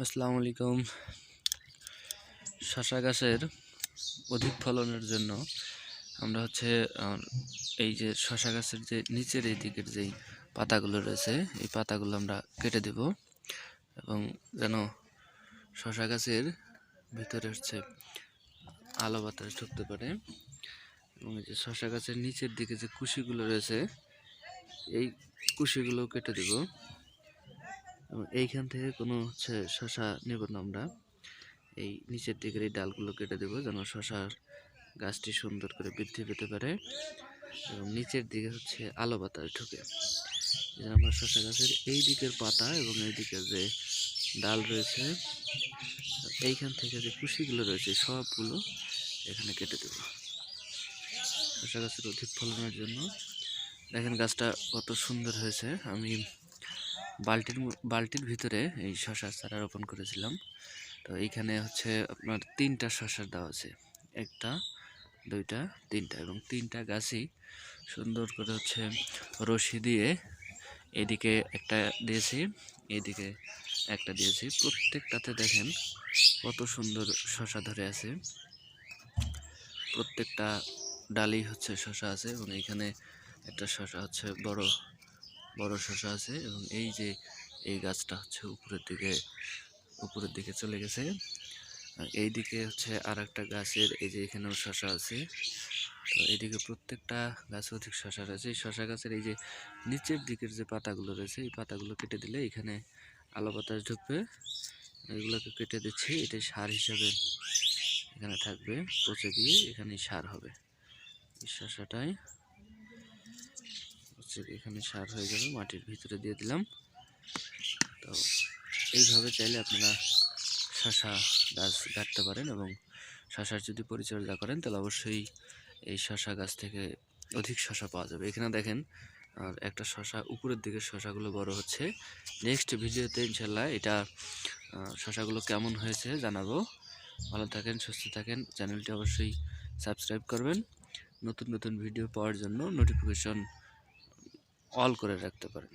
আসসালামু আলাইকুম। শশা গাছের অধিক ফলনের জন্য আমরা এই যে শশা গাছের যে নিচের এই দিকের যেই পাতাগুলো রয়েছে এই পাতাগুলো আমরা কেটে দেব এবং যেন শশা গাছের ভিতরে আলো বাতাস ঢুকতে পারে। এবং এই যে শশা গাছের নিচের দিকে যে কুশিগুলো রয়েছে এই কুশিগুলো কেটে দেব এবং এইখান থেকে কোনো শশা নেব না আমরা। এই নিচের দিকের এই ডালগুলো কেটে দেবো যেন শশার গাছটি সুন্দর করে বৃদ্ধি পেতে পারে এবং নিচের দিকে আলো বাতাস ঢুকে। যেন আমরা শশা গাছের এই দিকের পাতা এবং এই দিকের যে ডাল রয়েছে এইখান থেকে যে কুশিগুলো রয়েছে সবগুলো এখানে কেটে দেব শশা গাছের অধিক ফলনের জন্য। দেখেন গাছটা কত সুন্দর হয়েছে। আমি বালতির ভিতরে এই শশা চারা রোপণ করেছিলাম। তো এইখানে আপনার 3টা শশার দেওয়া আছে, 1টা 2টা 3টা এবং 3টা গাছই সুন্দর করে রশি দিয়ে এদিকে একটা দিয়েছি, এদিকে একটা দিয়েছি। প্রত্যেকটাতে দেখেন কত সুন্দর শশা ধরে আছে, প্রত্যেকটা ডালেই শশা আছে এবং এইখানে একটা শশা বড় বড় শশা আছে এবং এই যে এই গাছটা উপরের দিকে চলে গেছে। এইদিকে আর একটা গাছের এই যে এখানেও শশা আছে। তো এইদিকে প্রত্যেকটা গাছে অধিক শশা রয়েছে। এই শশা গাছের এই যে নিচের দিকের যে পাতাগুলো রয়েছে এই পাতাগুলো কেটে দিলে এখানে আলো বাতাস ঢুকবে। এগুলোকে কেটে দিচ্ছি, এটাই সার হিসাবে এখানে থাকবে, পচে গিয়ে এখানে সার হবে। এই শশাটাই এখানে সার হয়ে যাবে, মাটির ভিতরে দিয়ে দিলাম। তো এইভাবে চাইলে আপনারা শশা গাছ কাটতে পারেন এবং শশার যদি পরিচর্যা করেন তাহলে অবশ্যই এই শশা গাছ থেকে অধিক শশা পাওয়া যাবে। এখানে দেখেন আর একটা শশা উপরের দিকে শশাগুলো বড় হচ্ছে। নেক্সট ভিডিওতে ইনশাল্লাহ এটা শশাগুলো কেমন হয়েছে জানাবো। ভালো থাকেন, সুস্থ থাকেন, চ্যানেলটি অবশ্যই সাবস্ক্রাইব করবেন। নতুন নতুন ভিডিও পাওয়ার জন্য নোটিফিকেশন অল করে রাখতে পারেন।